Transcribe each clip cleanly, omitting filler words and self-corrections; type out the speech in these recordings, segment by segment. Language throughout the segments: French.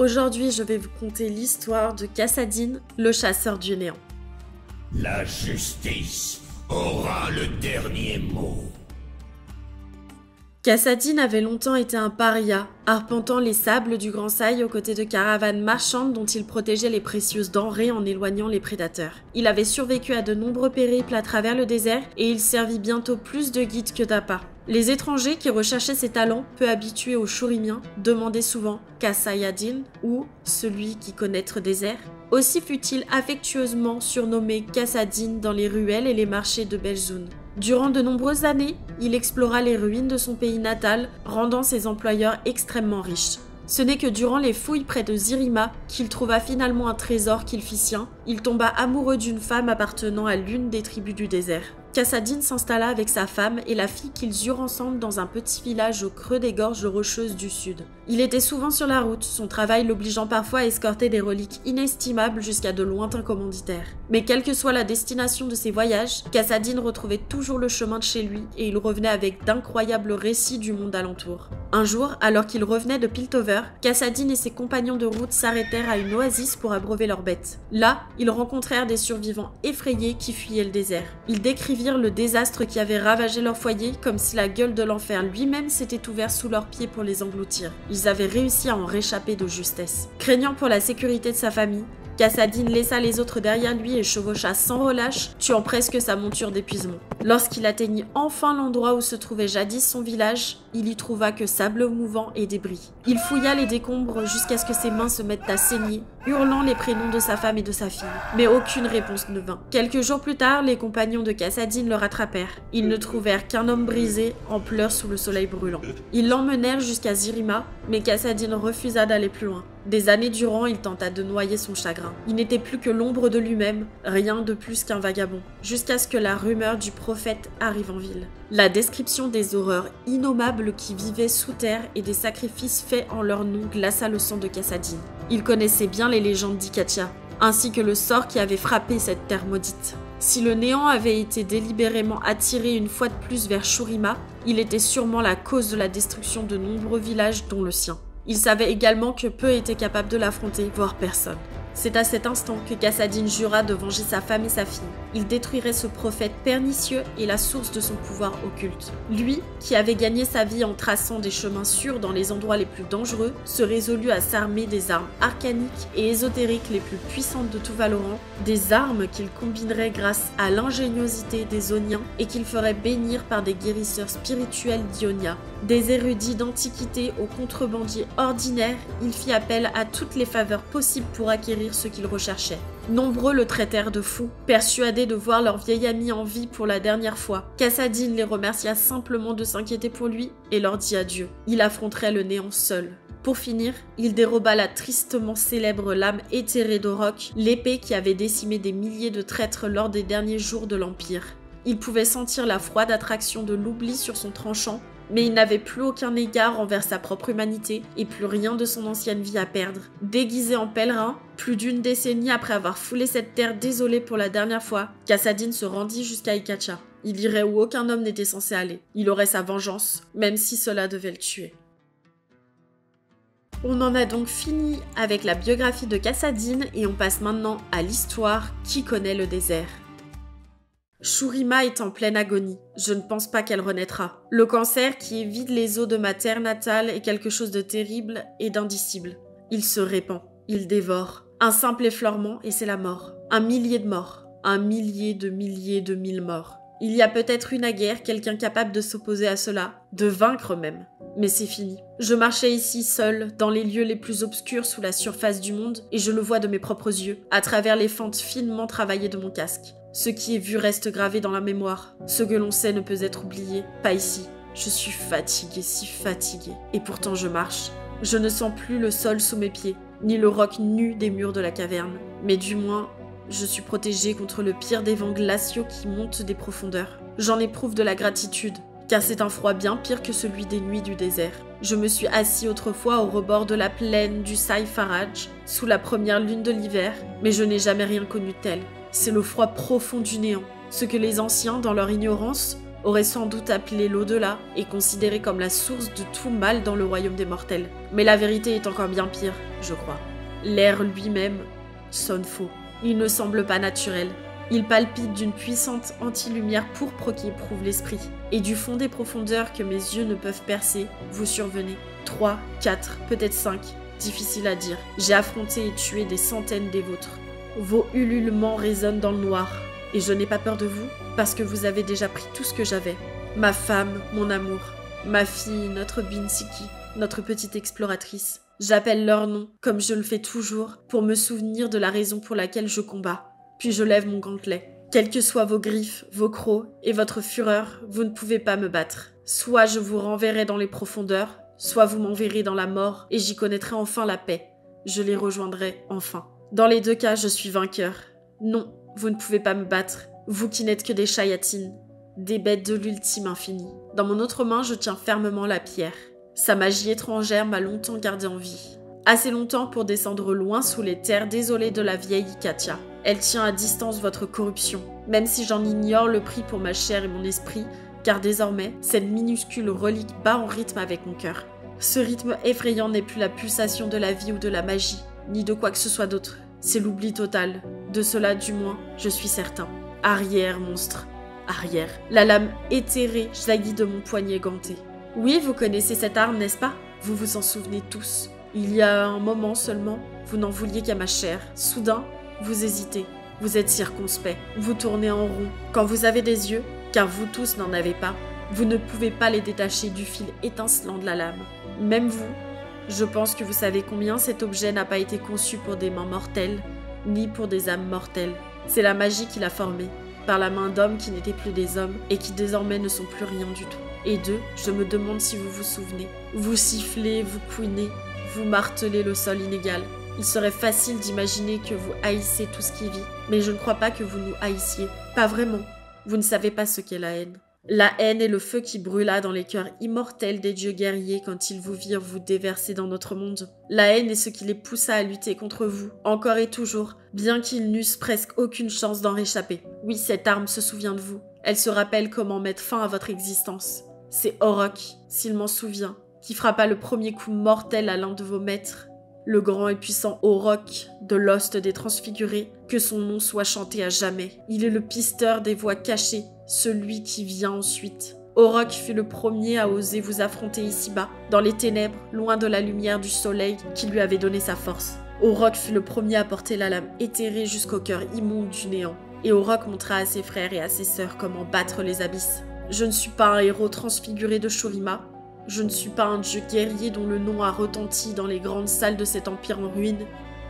Aujourd'hui, je vais vous conter l'histoire de Kassadin, le chasseur du néant. La justice aura le dernier mot. Kassadin avait longtemps été un paria, arpentant les sables du Grand Saï aux côtés de caravanes marchandes dont il protégeait les précieuses denrées en éloignant les prédateurs. Il avait survécu à de nombreux périples à travers le désert et il servit bientôt plus de guides que d'appâts. Les étrangers qui recherchaient ses talents, peu habitués aux Shurimiens, demandaient souvent Kassadin ou celui qui connaît le désert. Aussi fut-il affectueusement surnommé Kassadin dans les ruelles et les marchés de Belzoun. Durant de nombreuses années, il explora les ruines de son pays natal, rendant ses employeurs extrêmement riches. Ce n'est que durant les fouilles près de Zirima qu'il trouva finalement un trésor qu'il fit sien. Il tomba amoureux d'une femme appartenant à l'une des tribus du désert. Kassadin s'installa avec sa femme et la fille qu'ils eurent ensemble dans un petit village au creux des gorges rocheuses du sud. Il était souvent sur la route, son travail l'obligeant parfois à escorter des reliques inestimables jusqu'à de lointains commanditaires. Mais quelle que soit la destination de ses voyages, Kassadin retrouvait toujours le chemin de chez lui et il revenait avec d'incroyables récits du monde alentour. Un jour, alors qu'il revenait de Piltover, Kassadin et ses compagnons de route s'arrêtèrent à une oasis pour abreuver leurs bêtes. Là, ils rencontrèrent des survivants effrayés qui fuyaient le désert. Ils décrivirent le désastre qui avait ravagé leur foyer comme si la gueule de l'enfer lui-même s'était ouverte sous leurs pieds pour les engloutir. Ils avaient réussi à en réchapper de justesse. Craignant pour la sécurité de sa famille, Kassadin laissa les autres derrière lui et chevaucha sans relâche, tuant presque sa monture d'épuisement. Lorsqu'il atteignit enfin l'endroit où se trouvait jadis son village, il y trouva que sable mouvant et débris. Il fouilla les décombres jusqu'à ce que ses mains se mettent à saigner, hurlant les prénoms de sa femme et de sa fille. Mais aucune réponse ne vint. Quelques jours plus tard, les compagnons de Kassadin le rattrapèrent. Ils ne trouvèrent qu'un homme brisé, en pleurs sous le soleil brûlant. Ils l'emmenèrent jusqu'à Zirima, mais Kassadin refusa d'aller plus loin. Des années durant, il tenta de noyer son chagrin. Il n'était plus que l'ombre de lui-même, rien de plus qu'un vagabond, jusqu'à ce que la rumeur du prophète arrive en ville. La description des horreurs innommables qui vivaient sous terre et des sacrifices faits en leur nom glaça le sang de Kassadin. Il connaissait bien les légendes d'Ikatia, ainsi que le sort qui avait frappé cette terre maudite. Si le néant avait été délibérément attiré une fois de plus vers Shurima, il était sûrement la cause de la destruction de nombreux villages dont le sien. Il savait également que peu étaient capables de l'affronter, voire personne. C'est à cet instant que Kassadin jura de venger sa femme et sa fille. Il détruirait ce prophète pernicieux et la source de son pouvoir occulte. Lui, qui avait gagné sa vie en traçant des chemins sûrs dans les endroits les plus dangereux, se résolut à s'armer des armes arcaniques et ésotériques les plus puissantes de tout Valoran, des armes qu'il combinerait grâce à l'ingéniosité des Oniens et qu'il ferait bénir par des guérisseurs spirituels d'Ionia. Des érudits d'antiquité aux contrebandiers ordinaires, il fit appel à toutes les faveurs possibles pour acquérir ce qu'il recherchait. Nombreux le traitèrent de fou, persuadés de voir leur vieil ami en vie pour la dernière fois. Kassadin les remercia simplement de s'inquiéter pour lui et leur dit adieu. Il affronterait le néant seul. Pour finir, il déroba la tristement célèbre lame éthérée d'Orok, l'épée qui avait décimé des milliers de traîtres lors des derniers jours de l'Empire. Il pouvait sentir la froide attraction de l'oubli sur son tranchant, mais il n'avait plus aucun égard envers sa propre humanité et plus rien de son ancienne vie à perdre. Déguisé en pèlerin, plus d'une décennie après avoir foulé cette terre désolée pour la dernière fois, Kassadin se rendit jusqu'à Ikatia. Il irait où aucun homme n'était censé aller. Il aurait sa vengeance, même si cela devait le tuer. On en a donc fini avec la biographie de Kassadin et on passe maintenant à l'histoire Qui connaît le désert. Shurima est en pleine agonie. Je ne pense pas qu'elle renaîtra. Le cancer qui évite les os de ma terre natale est quelque chose de terrible et d'indicible. Il se répand, il dévore. Un simple effleurement et c'est la mort. Un millier de morts. Un millier de milliers de mille morts. Il y a peut-être eu naguère quelqu'un capable de s'opposer à cela, de vaincre même. Mais c'est fini. Je marchais ici seul, dans les lieux les plus obscurs sous la surface du monde, et je le vois de mes propres yeux, à travers les fentes finement travaillées de mon casque. Ce qui est vu reste gravé dans la mémoire. Ce que l'on sait ne peut être oublié. Pas ici. Je suis fatiguée, si fatiguée. Et pourtant je marche. Je ne sens plus le sol sous mes pieds, ni le roc nu des murs de la caverne. Mais du moins, je suis protégée contre le pire des vents glaciaux qui montent des profondeurs. J'en éprouve de la gratitude, car c'est un froid bien pire que celui des nuits du désert. Je me suis assis autrefois au rebord de la plaine du Saïfaraj, sous la première lune de l'hiver, mais je n'ai jamais rien connu de tel. C'est le froid profond du néant, ce que les anciens, dans leur ignorance, aurait sans doute appelé l'au-delà et considéré comme la source de tout mal dans le royaume des mortels. Mais la vérité est encore bien pire, je crois. L'air lui-même sonne faux. Il ne semble pas naturel. Il palpite d'une puissante anti-lumière pourpre qui éprouve l'esprit. Et du fond des profondeurs que mes yeux ne peuvent percer, vous survenez. 3, 4, peut-être 5, difficile à dire. J'ai affronté et tué des centaines des vôtres. Vos ululements résonnent dans le noir. Et je n'ai pas peur de vous, parce que vous avez déjà pris tout ce que j'avais. Ma femme, mon amour, ma fille, notre Binsiki, notre petite exploratrice. J'appelle leur nom, comme je le fais toujours, pour me souvenir de la raison pour laquelle je combats. Puis je lève mon gantelet. Quels que soient vos griffes, vos crocs et votre fureur, vous ne pouvez pas me battre. Soit je vous renverrai dans les profondeurs, soit vous m'enverrez dans la mort et j'y connaîtrai enfin la paix. Je les rejoindrai enfin. Dans les deux cas, je suis vainqueur. Non, vous ne pouvez pas me battre. Vous qui n'êtes que des chayatines, des bêtes de l'ultime infini. Dans mon autre main, je tiens fermement la pierre. Sa magie étrangère m'a longtemps gardé en vie. Assez longtemps pour descendre loin sous les terres désolées de la vieille Ikatia. Elle tient à distance votre corruption, même si j'en ignore le prix pour ma chair et mon esprit, car désormais, cette minuscule relique bat en rythme avec mon cœur. Ce rythme effrayant n'est plus la pulsation de la vie ou de la magie, ni de quoi que ce soit d'autre. C'est l'oubli total. De cela, du moins, je suis certain. Arrière, monstre. Arrière. La lame éthérée jaillit de mon poignet ganté. Oui, vous connaissez cette arme, n'est-ce pas? Vous vous en souvenez tous. Il y a un moment seulement, vous n'en vouliez qu'à ma chair. Soudain, vous hésitez. Vous êtes circonspect. Vous tournez en rond. Quand vous avez des yeux, car vous tous n'en avez pas, vous ne pouvez pas les détacher du fil étincelant de la lame. Même vous, je pense que vous savez combien cet objet n'a pas été conçu pour des mains mortelles, ni pour des âmes mortelles. C'est la magie qui l'a formé, par la main d'hommes qui n'étaient plus des hommes et qui désormais ne sont plus rien du tout. Et d'eux, je me demande si vous vous souvenez. Vous sifflez, vous couinez, vous martelez le sol inégal. Il serait facile d'imaginer que vous haïssez tout ce qui vit, mais je ne crois pas que vous nous haissiez. Pas vraiment. Vous ne savez pas ce qu'est la haine. La haine est le feu qui brûla dans les cœurs immortels des dieux guerriers quand ils vous virent vous déverser dans notre monde. La haine est ce qui les poussa à lutter contre vous, encore et toujours, bien qu'ils n'eussent presque aucune chance d'en réchapper. Oui, cette arme se souvient de vous. Elle se rappelle comment mettre fin à votre existence. C'est Orok, s'il m'en souvient, qui frappa le premier coup mortel à l'un de vos maîtres. Le grand et puissant Orok de l'Ost des Transfigurés, que son nom soit chanté à jamais. Il est le pisteur des voies cachées, celui qui vient ensuite. Orok fut le premier à oser vous affronter ici-bas, dans les ténèbres, loin de la lumière du soleil qui lui avait donné sa force. Orok fut le premier à porter la lame éthérée jusqu'au cœur immonde du néant. Et Orok montra à ses frères et à ses sœurs comment battre les abysses. Je ne suis pas un héros transfiguré de Shurima. Je ne suis pas un dieu guerrier dont le nom a retenti dans les grandes salles de cet empire en ruine.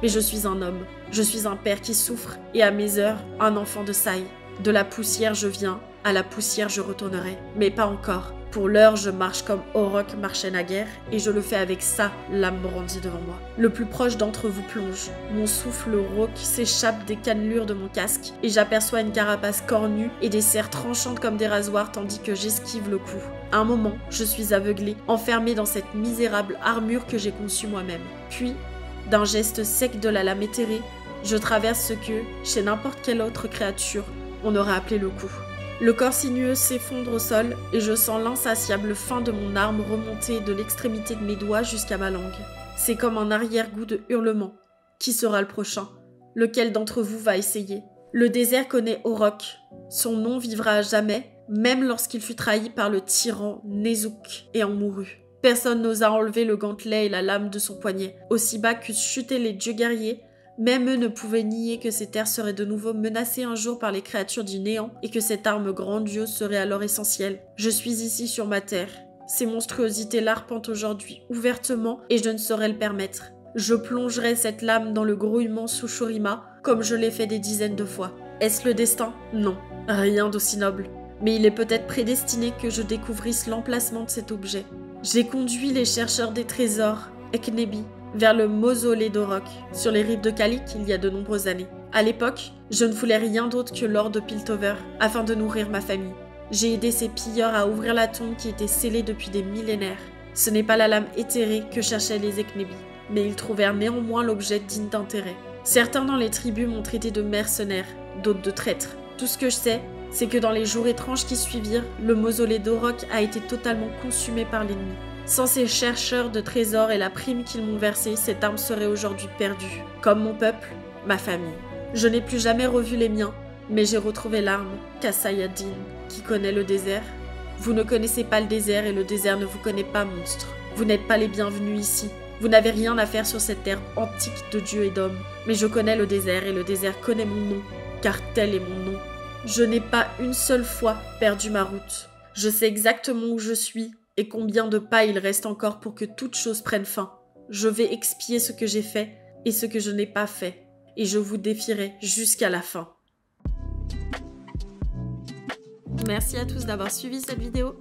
Mais je suis un homme. Je suis un père qui souffre et à mes heures, un enfant de Sai. De la poussière je viens, à la poussière je retournerai. Mais pas encore. Pour l'heure, je marche comme Orok marchait naguère et je le fais avec ça, l'âme brandie devant moi. Le plus proche d'entre vous plonge. Mon souffle rauque s'échappe des cannelures de mon casque et j'aperçois une carapace cornue et des serres tranchantes comme des rasoirs tandis que j'esquive le coup. À un moment, je suis aveuglée, enfermée dans cette misérable armure que j'ai conçue moi-même. Puis, d'un geste sec de la lame éthérée, je traverse ce que, chez n'importe quelle autre créature, on aurait appelé le coup. Le corps sinueux s'effondre au sol et je sens l'insatiable fin de mon arme remonter de l'extrémité de mes doigts jusqu'à ma langue. C'est comme un arrière-goût de hurlement. Qui sera le prochain? Lequel d'entre vous va essayer? Le désert connaît Orok. Son nom vivra à jamais, même lorsqu'il fut trahi par le tyran Nezouk et en mourut. Personne n'osa enlever le gantelet et la lame de son poignet. Aussi bas qu'eussent chuté les dieux guerriers, même eux ne pouvaient nier que ces terres seraient de nouveau menacées un jour par les créatures du néant et que cette arme grandiose serait alors essentielle. Je suis ici sur ma terre. Ces monstruosités l'arpentent aujourd'hui ouvertement et je ne saurais le permettre. Je plongerai cette lame dans le grouillement sous Shurima comme je l'ai fait des dizaines de fois. Est-ce le destin? Non, rien d'aussi noble. Mais il est peut-être prédestiné que je découvrisse l'emplacement de cet objet. J'ai conduit les chercheurs des trésors, Eknebi, vers le mausolée d'Orok, sur les rives de Kalik il y a de nombreuses années. À l'époque, je ne voulais rien d'autre que l'or de Piltover, afin de nourrir ma famille. J'ai aidé ces pilleurs à ouvrir la tombe qui était scellée depuis des millénaires. Ce n'est pas la lame éthérée que cherchaient les Eknebi, mais ils trouvèrent néanmoins l'objet digne d'intérêt. Certains dans les tribus m'ont traité de mercenaire, d'autres de traître. Tout ce que je sais, c'est que dans les jours étranges qui suivirent, le mausolée d'Auroch a été totalement consumé par l'ennemi. Sans ces chercheurs de trésors et la prime qu'ils m'ont versée, cette arme serait aujourd'hui perdue. Comme mon peuple, ma famille. Je n'ai plus jamais revu les miens, mais j'ai retrouvé l'arme, Kassayadin, qui connaît le désert. Vous ne connaissez pas le désert et le désert ne vous connaît pas, monstre. Vous n'êtes pas les bienvenus ici. Vous n'avez rien à faire sur cette terre antique de dieux et d'hommes. Mais je connais le désert et le désert connaît mon nom, car tel est mon nom. Je n'ai pas une seule fois perdu ma route. Je sais exactement où je suis et combien de pas il reste encore pour que toute chose prenne fin. Je vais expier ce que j'ai fait et ce que je n'ai pas fait, et je vous défierai jusqu'à la fin. Merci à tous d'avoir suivi cette vidéo.